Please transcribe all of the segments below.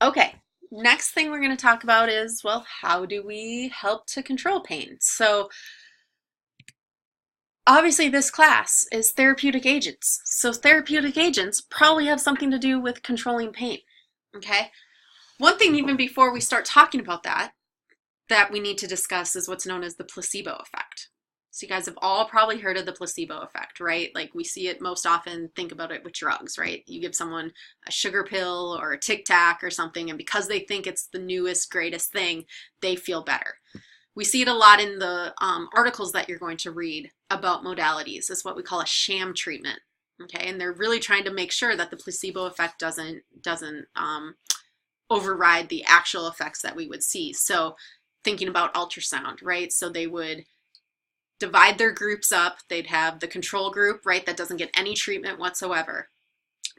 Okay, next thing we're going to talk about is, well, how do we help to control pain? So obviously this class is therapeutic agents. So therapeutic agents probably have something to do with controlling pain, okay? One thing even before we start talking about that we need to discuss is what's known as the placebo effect. So you guys have all probably heard of the placebo effect, right? Like we see it most often, think about it with drugs, right? You give someone a sugar pill or a Tic Tac or something, and because they think it's the newest, greatest thing, they feel better. We see it a lot in the articles that you're going to read about modalities. It's what we call a sham treatment, okay? And they're really trying to make sure that the placebo effect doesn't override the actual effects that we would see. So thinking about ultrasound, right? So they would divide their groups up. They'd have the control group, right, that doesn't get any treatment whatsoever.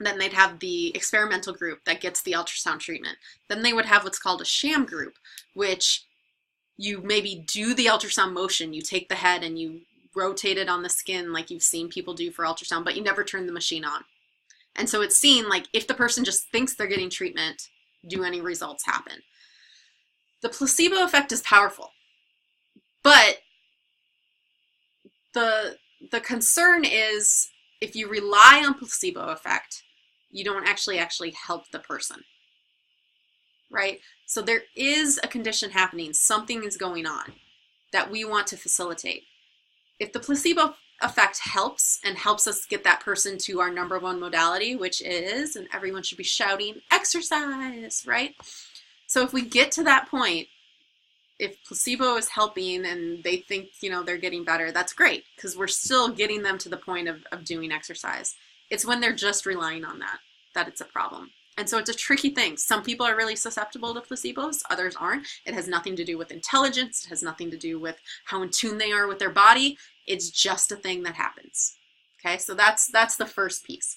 Then they'd have the experimental group that gets the ultrasound treatment. Then they would have what's called a sham group, which you maybe do the ultrasound motion. You take the head and you rotate it on the skin like you've seen people do for ultrasound, but you never turn the machine on. And so it's seen like if the person just thinks they're getting treatment, do any results happen? The placebo effect is powerful, but the concern is if you rely on placebo effect, you don't actually help the person, right? So there is a condition happening, something is going on that we want to facilitate. If the placebo effect helps and helps us get that person to our number one modality, which is, and everyone should be shouting, exercise, right? So if we get to that point, if placebo is helping and they think, they're getting better, that's great because we're still getting them to the point of doing exercise. It's when they're just relying on that it's a problem. And so it's a tricky thing. Some people are really susceptible to placebos, others aren't. It has nothing to do with intelligence. It has nothing to do with how in tune they are with their body. It's just a thing that happens. Okay, so that's the first piece.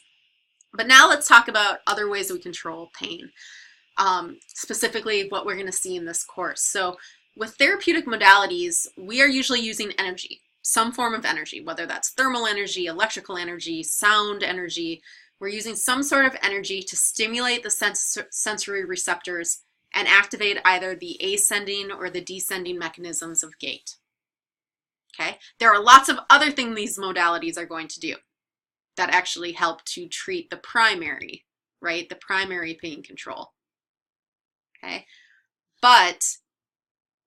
But now let's talk about other ways we control pain, specifically what we're going to see in this course. So with therapeutic modalities, we are usually using energy, some form of energy, whether that's thermal energy, electrical energy, sound energy. We're using some sort of energy to stimulate the sensory receptors and activate either the ascending or the descending mechanisms of gait. Okay, there are lots of other things these modalities are going to do that actually help to treat the primary, right? The primary pain control. Okay, but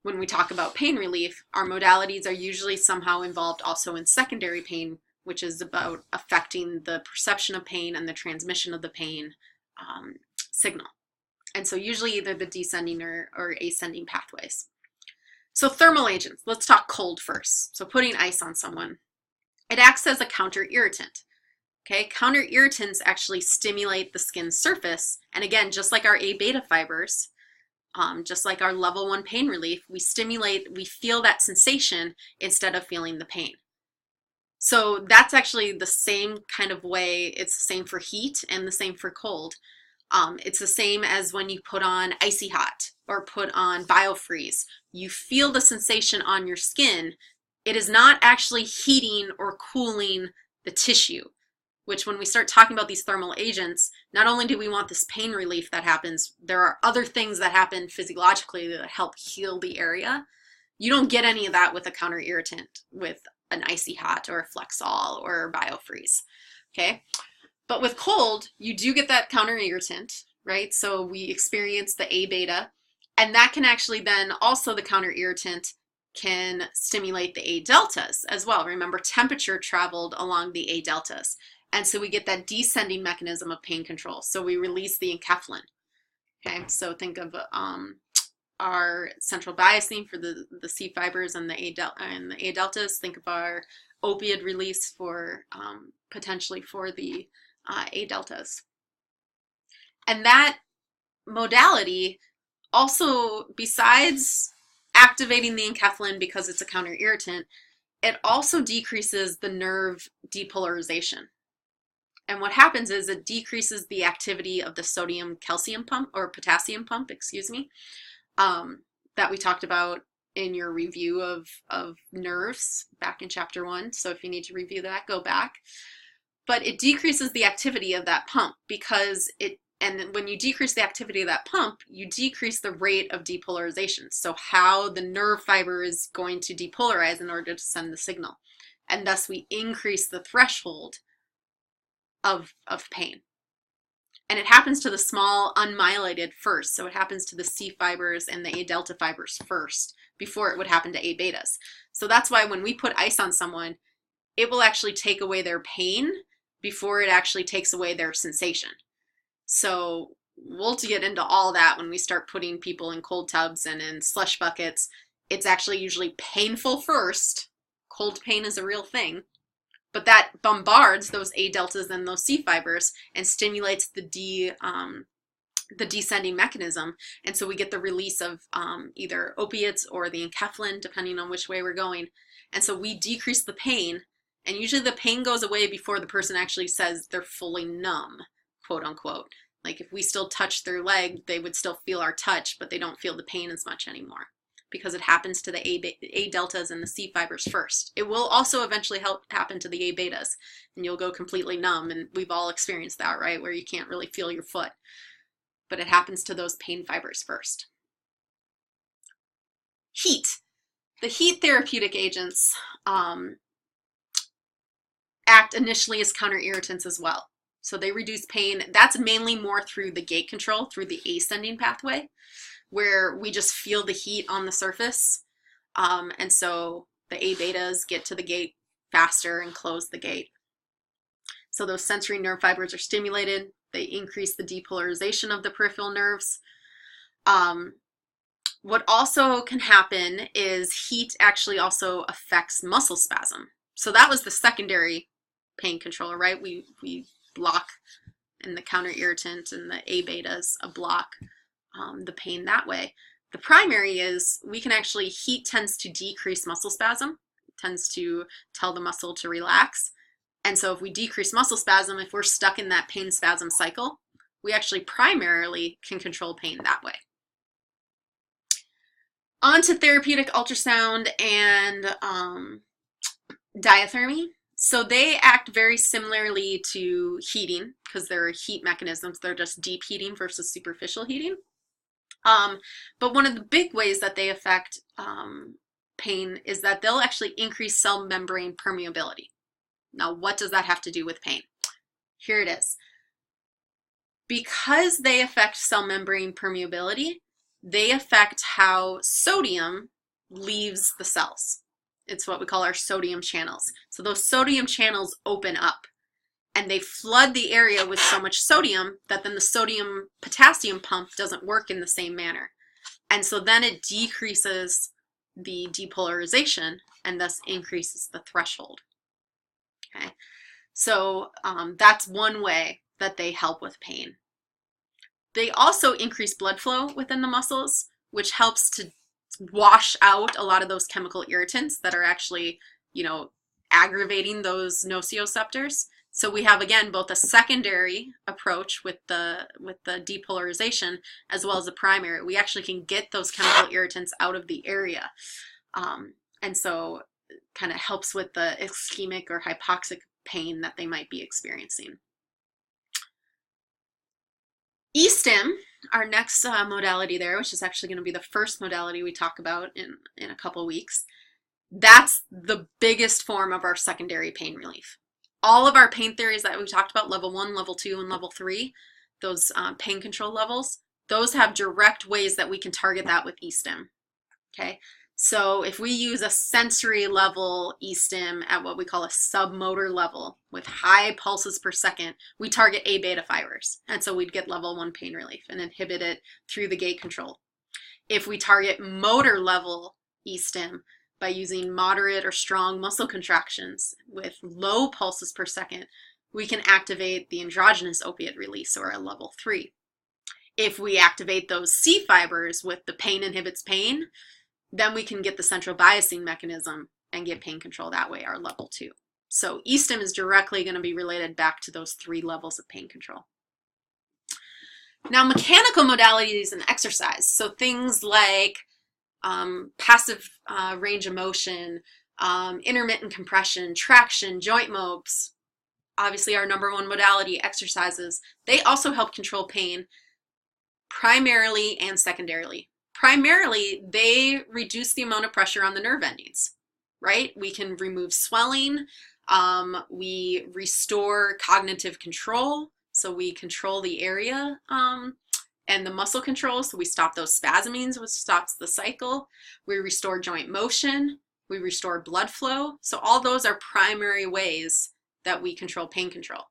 when we talk about pain relief, our modalities are usually somehow involved also in secondary pain, which is about affecting the perception of pain and the transmission of the pain signal. And so usually either the descending or ascending pathways. So thermal agents, let's talk cold first. So putting ice on someone. It acts as a counter irritant. Okay, counter irritants actually stimulate the skin surface. And again, just like our A beta fibers, just like our level 1 pain relief, we feel that sensation instead of feeling the pain. So that's actually the same kind of way. It's the same for heat and the same for cold. It's the same as when you put on Icy Hot or put on BioFreeze. You feel the sensation on your skin. It is not actually heating or cooling the tissue, which when we start talking about these thermal agents, not only do we want this pain relief that happens, there are other things that happen physiologically that help heal the area. You don't get any of that with a counter irritant, with an Icy Hot or a Flexol or BioFreeze, okay? But with cold, you do get that counter irritant, right? So we experience the A beta, and that can actually then also the counter irritant can stimulate the A deltas as well. Remember, temperature traveled along the A deltas. And so we get that descending mechanism of pain control. So we release the enkephalin. Okay, so think of our central biasing for the C fibers and the A deltas. Think of our opioid release for potentially for the A deltas. And that modality also, besides activating the enkephalin because it's a counter irritant, it also decreases the nerve depolarization. And what happens is it decreases the activity of the sodium-calcium pump, or potassium pump, excuse me, that we talked about in your review of nerves back in chapter 1. So if you need to review that, go back. But it decreases the activity of that pump because And when you decrease the activity of that pump, you decrease the rate of depolarization. So how the nerve fiber is going to depolarize in order to send the signal. And thus we increase the threshold of pain. And it happens to the small unmyelinated first. So it happens to the C fibers and the A delta fibers first before it would happen to A betas. So that's why when we put ice on someone, it will actually take away their pain before it actually takes away their sensation. So we'll get into all that when we start putting people in cold tubs and in slush buckets. It's actually usually painful first. Cold pain is a real thing. But that bombards those A deltas and those C fibers and stimulates the descending mechanism. And so we get the release of either opiates or the enkephalin, depending on which way we're going. And so we decrease the pain. And usually the pain goes away before the person actually says they're fully numb, quote unquote. Like if we still touch their leg, they would still feel our touch, but they don't feel the pain as much anymore because it happens to the A deltas and the C fibers first. It will also eventually happen to the A betas, and you'll go completely numb, and we've all experienced that, right, where you can't really feel your foot. But it happens to those pain fibers first. Heat. The heat therapeutic agents act initially as counter-irritants as well. So they reduce pain. That's mainly more through the gate control, through the ascending pathway, where we just feel the heat on the surface. And so the A betas get to the gate faster and close the gate. So those sensory nerve fibers are stimulated. They increase the depolarization of the peripheral nerves. What also can happen is heat actually also affects muscle spasm. So that was the secondary pain controller, right? We block, and the counter irritant and the A betas block the pain that way. The primary is we can actually, heat tends to decrease muscle spasm. It tends to tell the muscle to relax. And so if we decrease muscle spasm, if we're stuck in that pain spasm cycle, we actually primarily can control pain that way. On to therapeutic ultrasound and diathermy. So they act very similarly to heating because they're heat mechanisms. They're just deep heating versus superficial heating. But one of the big ways that they affect pain is that they'll actually increase cell membrane permeability. Now, what does that have to do with pain? Here it is. Because they affect cell membrane permeability, they affect how sodium leaves the cells. It's what we call our sodium channels. So those sodium channels open up and they flood the area with so much sodium that then the sodium potassium pump doesn't work in the same manner. And so then it decreases the depolarization and thus increases the threshold. Okay, so that's one way that they help with pain. They also increase blood flow within the muscles, which helps to wash out a lot of those chemical irritants that are actually, aggravating those nociceptors. So we have, again, both a secondary approach with the depolarization as well as a primary. We actually can get those chemical irritants out of the area. And so it kind of helps with the ischemic or hypoxic pain that they might be experiencing. E-stim, our next modality there, which is actually going to be the first modality we talk about in a couple weeks, that's the biggest form of our secondary pain relief. All of our pain theories that we talked about, level 1, level 2, and level 3, those pain control levels, those have direct ways that we can target that with E-stim. Okay, so if we use a sensory level E-stim at what we call a submotor level with high pulses per second, we target A beta fibers. And so we'd get level 1 pain relief and inhibit it through the gate control. If we target motor level E-stim by using moderate or strong muscle contractions with low pulses per second, we can activate the endogenous opiate release, or a level 3. If we activate those C fibers with the pain inhibits pain, then we can get the central biasing mechanism and get pain control that way, our level 2. So E-stim is directly going to be related back to those 3 levels of pain control. Now, mechanical modalities and exercise. So things like passive range of motion, intermittent compression, traction, joint mopes, obviously our number one modality, exercises, they also help control pain primarily and secondarily. Primarily, they reduce the amount of pressure on the nerve endings, right? We can remove swelling, we restore cognitive control, so we control the area and the muscle control, so we stop those spasmings, which stops the cycle. We restore joint motion, we restore blood flow. So all those are primary ways that we control pain control.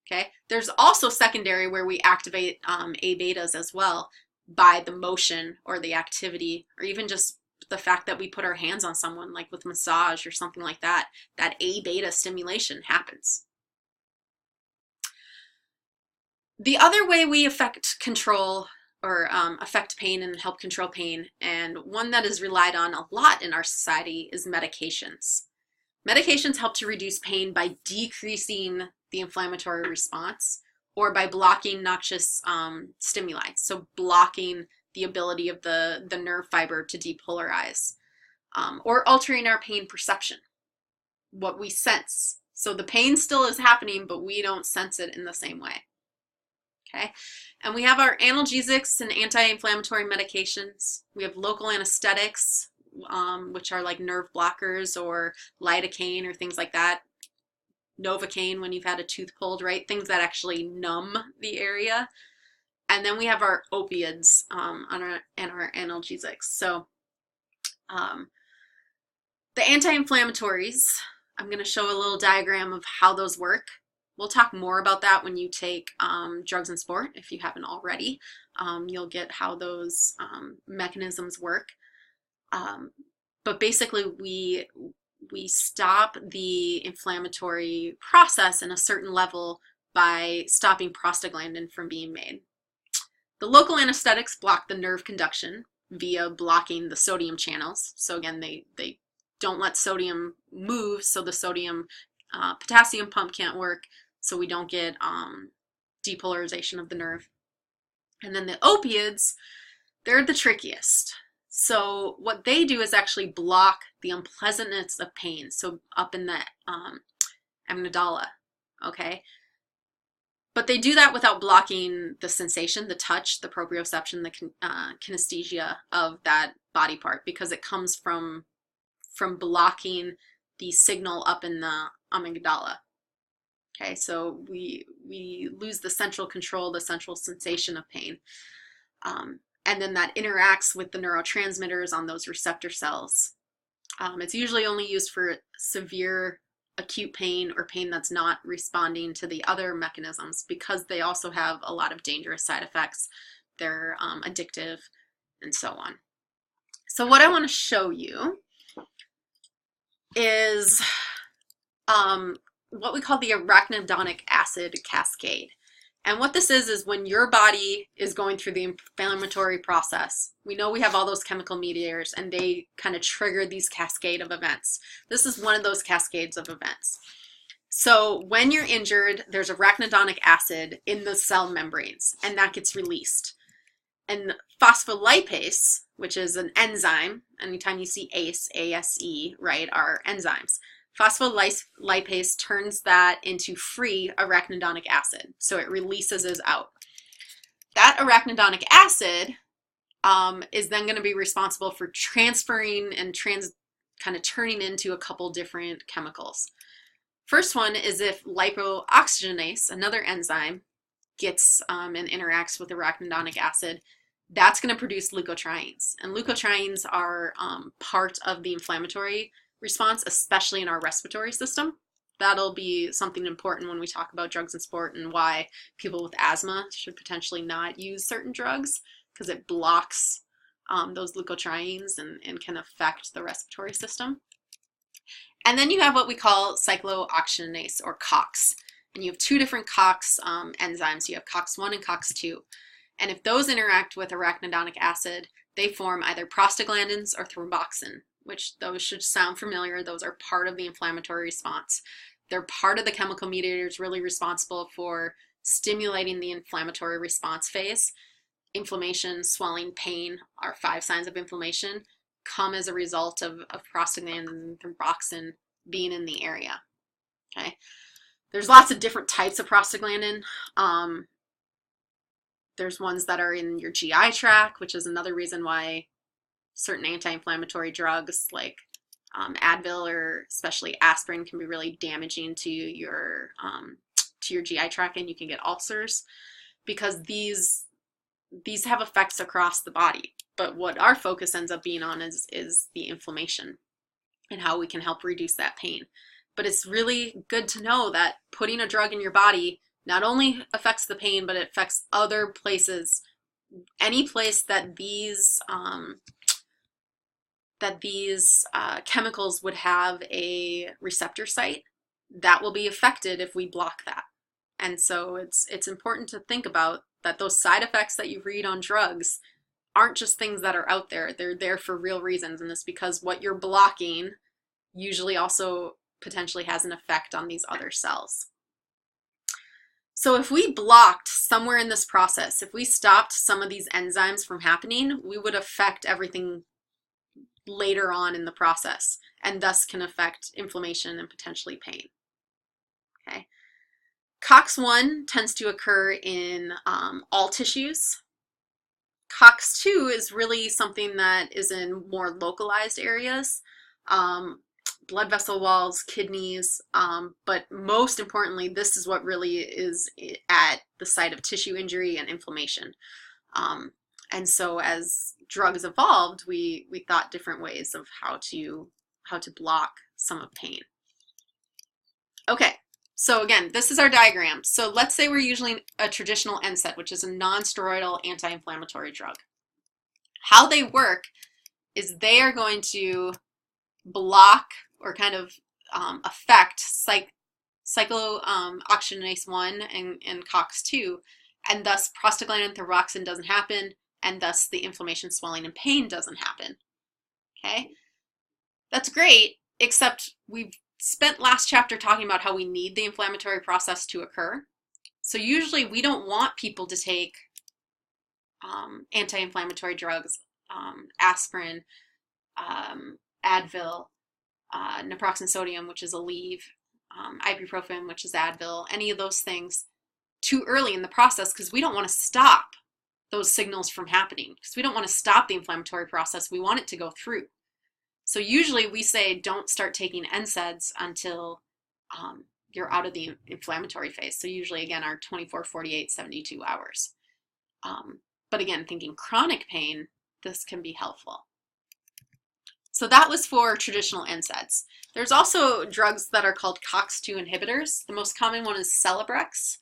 Okay, there's also secondary where we activate A betas as well by the motion or the activity, or even just the fact that we put our hands on someone, like with massage or something like that. That A beta stimulation happens. The other way we affect control or affect pain and help control pain, and one that is relied on a lot in our society, is medications. Medications help to reduce pain by decreasing the inflammatory response or by blocking noxious stimuli, so blocking the ability of the nerve fiber to depolarize, or altering our pain perception, what we sense. So the pain still is happening, but we don't sense it in the same way. Okay, and we have our analgesics and anti-inflammatory medications. We have local anesthetics, which are like nerve blockers or lidocaine or things like that. Novocaine when you've had a tooth pulled, right? Things that actually numb the area. And then we have our opioids and our analgesics. So the anti-inflammatories, I'm going to show a little diagram of how those work. We'll talk more about that when you take drugs in sport. If you haven't already, you'll get how those mechanisms work. But basically, we stop the inflammatory process in a certain level by stopping prostaglandin from being made. The local anesthetics block the nerve conduction via blocking the sodium channels. So again, they don't let sodium move, so the sodium potassium pump can't work, so we don't get depolarization of the nerve. And then the opioids, they're the trickiest. So what they do is actually block the unpleasantness of pain, so up in the amygdala, okay? But they do that without blocking the sensation, the touch, the proprioception, the kinesthesia of that body part, because it comes from blocking the signal up in the amygdala. Okay, so we lose the central control, the central sensation of pain. And then that interacts with the neurotransmitters on those receptor cells. It's usually only used for severe acute pain or pain that's not responding to the other mechanisms, because they also have a lot of dangerous side effects. They're addictive and so on. So what I want to show you is what we call the arachidonic acid cascade. And what this is when your body is going through the inflammatory process. We know we have all those chemical mediators, and they kind of trigger these cascade of events. This is one of those cascades of events. So when you're injured, there's arachidonic acid in the cell membranes, and that gets released. And phospholipase, which is an enzyme, anytime you see ACE, A-S-E, right, are enzymes. Phospholipase turns that into free arachidonic acid, so it releases it out. That arachidonic acid is then going to be responsible for transferring and kind of turning into a couple different chemicals. First one is if lipoxygenase, another enzyme, gets and interacts with arachidonic acid, that's going to produce leukotrienes. And leukotrienes are part of the inflammatory response, especially in our respiratory system. That'll be something important when we talk about drugs in sport and why people with asthma should potentially not use certain drugs, because it blocks those leukotrienes and can affect the respiratory system. And then you have what we call cyclooxygenase, or COX. And you have two different COX enzymes. You have COX-1 and COX-2. And if those interact with arachidonic acid, they form either prostaglandins or thromboxane, which those should sound familiar. Those are part of the inflammatory response. They're part of the chemical mediators really responsible for stimulating the inflammatory response phase. Inflammation, swelling, pain are 5 signs of inflammation, come as a result of prostaglandin and thromboxane being in the area. Okay. There's lots of different types of prostaglandin. There's ones that are in your GI tract, which is another reason why certain anti-inflammatory drugs like Advil or especially aspirin can be really damaging to your GI tract, and you can get ulcers because these have effects across the body. But what our focus ends up being on is the inflammation and how we can help reduce that pain. But it's really good to know that putting a drug in your body not only affects the pain, but it affects other places. Any place that these chemicals would have a receptor site, that will be affected if we block that. And so it's important to think about that those side effects that you read on drugs aren't just things that are out there. They're there for real reasons, and it's because what you're blocking usually also potentially has an effect on these other cells. So if we blocked somewhere in this process, if we stopped some of these enzymes from happening, we would affect everything later on in the process, and thus can affect inflammation and potentially pain. Okay. COX-1 tends to occur in all tissues. COX-2 is really something that is in more localized areas, blood vessel walls, kidneys, but most importantly, this is what really is at the site of tissue injury and inflammation. And so as drugs evolved, we thought different ways of how to block some of pain. Okay, so again, this is our diagram. So let's say we're using a traditional NSAID, which is a non-steroidal anti-inflammatory drug. How they work is they are going to block or kind of affect cyclooxygenase 1 and COX-2, and thus prostaglandin thyroxine doesn't happen, and thus the inflammation, swelling, and pain doesn't happen. Okay, that's great, except we've spent last chapter talking about how we need the inflammatory process to occur. So usually we don't want people to take anti-inflammatory drugs, aspirin, Advil, naproxen sodium, which is Aleve, ibuprofen, which is Advil, any of those things too early in the process, because we don't want to stop those signals from happening, because we don't want to stop the inflammatory process. We want it to go through. So usually we say don't start taking NSAIDs until you're out of the inflammatory phase. So usually, again, our 24, 48, 72 hours. But again, thinking chronic pain, this can be helpful. So that was for traditional NSAIDs. There's also drugs that are called COX-2 inhibitors. The most common one is Celebrex.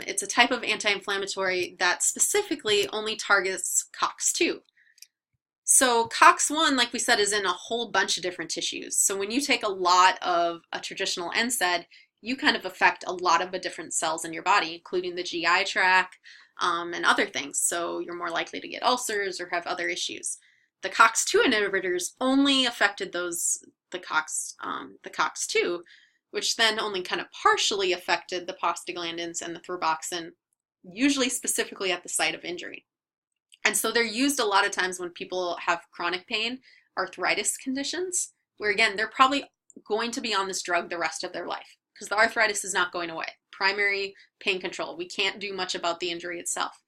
It's a type of anti-inflammatory that specifically only targets COX-2. So COX-1, like we said, is in a whole bunch of different tissues. So when you take a lot of a traditional NSAID, you kind of affect a lot of the different cells in your body, including the GI tract and other things. So you're more likely to get ulcers or have other issues. The COX-2 inhibitors only affected the COX-2, which then only kind of partially affected the prostaglandins and the thromboxane, usually specifically at the site of injury. And so they're used a lot of times when people have chronic pain, arthritis conditions, where again, they're probably going to be on this drug the rest of their life because the arthritis is not going away. Primary pain control. We can't do much about the injury itself.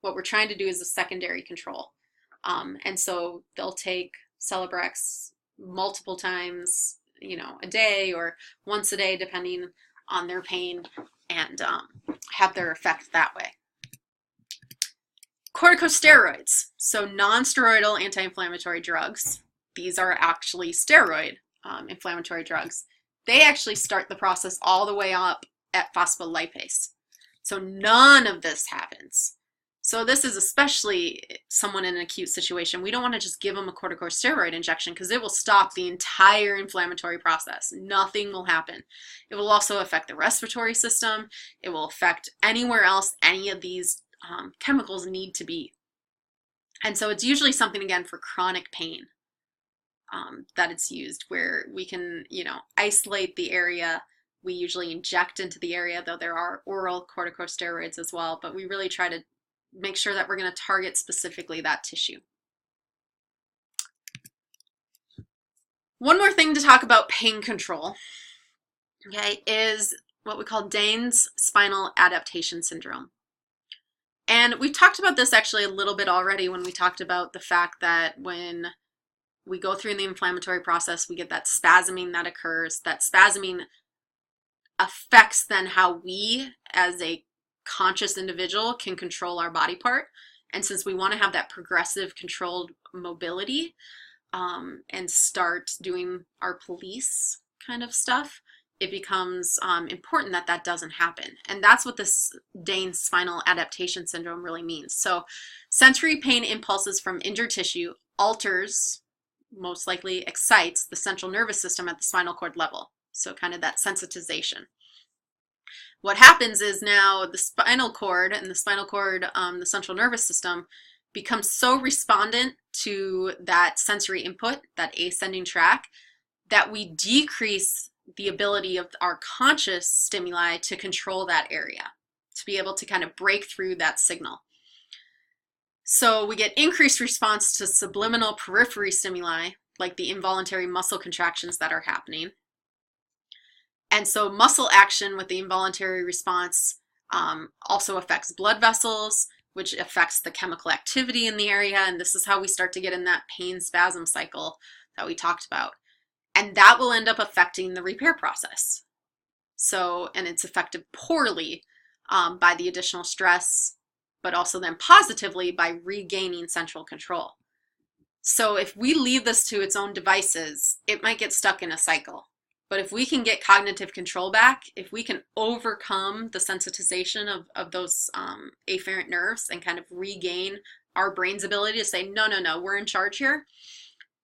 What we're trying to do is a secondary control. And so they'll take Celebrex multiple times, a day or once a day, depending on their pain, and have their effect that way. Corticosteroids, so non-steroidal anti-inflammatory drugs. These are actually steroid inflammatory drugs. They actually start the process all the way up at phospholipase. So none of this happens. So this is especially someone in an acute situation. We don't want to just give them a corticosteroid injection because it will stop the entire inflammatory process. Nothing will happen. It will also affect the respiratory system. It will affect anywhere else any of these chemicals need to be. And so it's usually something, again, for chronic pain that it's used, where we can, isolate the area. We usually inject into the area, though there are oral corticosteroids as well, but we really try to make sure that we're going to target specifically that tissue. One more thing to talk about pain control, okay, is what we call Dehne's Spinal Adaptation Syndrome. And we talked about this actually a little bit already when we talked about the fact that when we go through the inflammatory process, we get that spasming that occurs. That spasming affects then how we, as a conscious individual, can control our body part. And since we want to have that progressive controlled mobility and start doing our police kind of stuff, it becomes important that that doesn't happen. And that's what this Dehne's Spinal Adaptation Syndrome really means. So sensory pain impulses from injured tissue alters, most likely excites, the central nervous system at the spinal cord level. So kind of that sensitization. What happens is now the spinal cord and the central nervous system becomes so respondent to that sensory input, that ascending track, that we decrease the ability of our conscious stimuli to control that area, to be able to kind of break through that signal. So we get increased response to subliminal periphery stimuli, like the involuntary muscle contractions that are happening. And so muscle action with the involuntary response also affects blood vessels, which affects the chemical activity in the area. And this is how we start to get in that pain spasm cycle that we talked about. And that will end up affecting the repair process. So, and it's affected poorly by the additional stress, but also then positively by regaining central control. So if we leave this to its own devices, it might get stuck in a cycle. But if we can get cognitive control back, if we can overcome the sensitization of those afferent nerves and kind of regain our brain's ability to say, no, no, no, we're in charge here,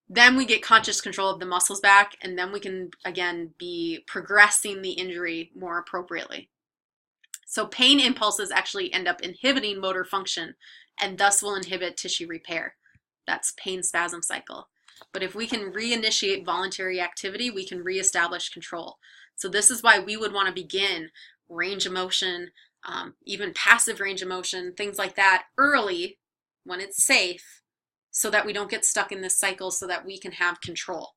then we get conscious control of the muscles back, and then we can, again, be progressing the injury more appropriately. So pain impulses actually end up inhibiting motor function, and thus will inhibit tissue repair. That's pain spasm cycle. But if we can reinitiate voluntary activity, we can reestablish control. So this is why we would want to begin range of motion, even passive range of motion, things like that early when it's safe, so that we don't get stuck in this cycle, so that we can have control.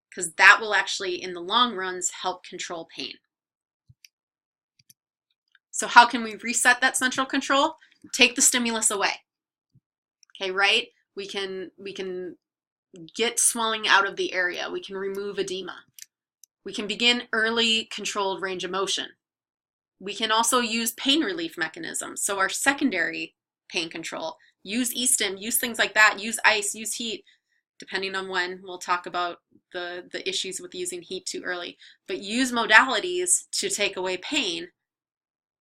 Because that will actually, in the long runs, help control pain. So how can we reset that central control? Take the stimulus away. Okay, right? We can get swelling out of the area. We can remove edema. We can begin early controlled range of motion. We can also use pain relief mechanisms. So our secondary pain control, use e-stim, use things like that, use ice, use heat, depending on when. We'll talk about the issues with using heat too early. But use modalities to take away pain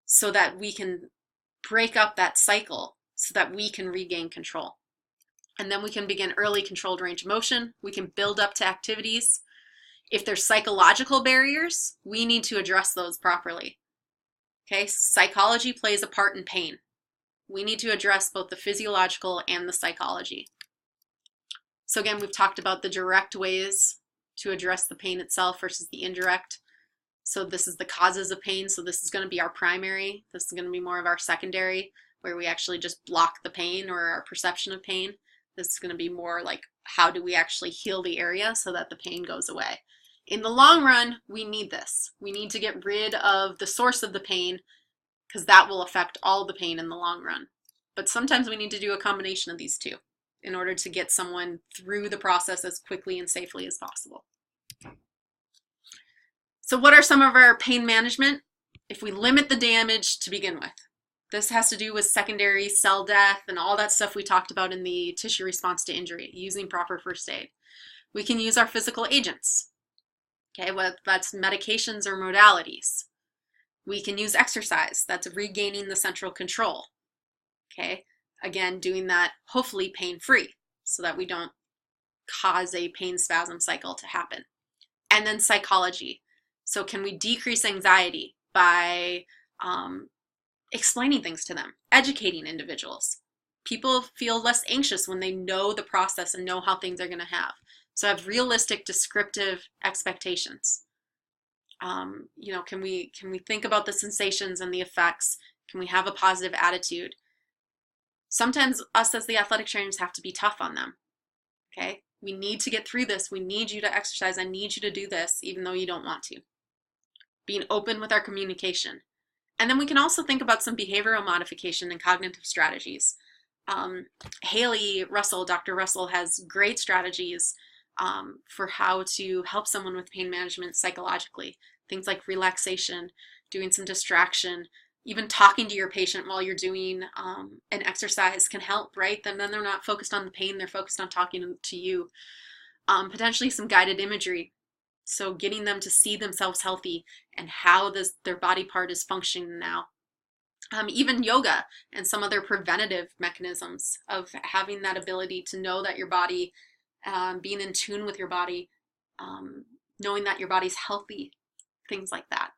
so that we can break up that cycle, so that we can regain control. And then we can begin early controlled range of motion. We can build up to activities. If there's psychological barriers, we need to address those properly. Okay, psychology plays a part in pain. We need to address both the physiological and the psychology. So again, we've talked about the direct ways to address the pain itself versus the indirect. So this is the causes of pain. So this is going to be our primary. This is going to be more of our secondary, where we actually just block the pain or our perception of pain. This is going to be more like, how do we actually heal the area so that the pain goes away? In the long run, we need this. We need to get rid of the source of the pain, because that will affect all the pain in the long run. But sometimes we need to do a combination of these two in order to get someone through the process as quickly and safely as possible. So what are some of our pain management? If we limit the damage to begin with, this has to do with secondary cell death and all that stuff we talked about in the tissue response to injury, using proper first aid. We can use our physical agents, okay, whether that's medications or modalities. We can use exercise, that's regaining the central control, okay? Again, doing that hopefully pain-free so that we don't cause a pain spasm cycle to happen. And then psychology. So can we decrease anxiety by explaining things to them, educating individuals? People feel less anxious when they know the process and know how things are going to have. So have realistic, descriptive expectations. You know, can we think about the sensations and the effects? Can we have a positive attitude? Sometimes us as the athletic trainers have to be tough on them. Okay, we need to get through this. We need you to exercise. I need you to do this, even though you don't want to. being open with our communication. And then we can also think about some behavioral modification and cognitive strategies. Haley Russell, Dr. Russell, has great strategies for how to help someone with pain management psychologically. Things like relaxation, doing some distraction, even talking to your patient while you're doing an exercise can help, right? Then they're not focused on the pain, they're focused on talking to you. Potentially some guided imagery. So getting them to see themselves healthy and how their body part is functioning now. Even yoga and some other preventative mechanisms of having that ability to know that your body, being in tune with your body, knowing that your body's healthy, things like that.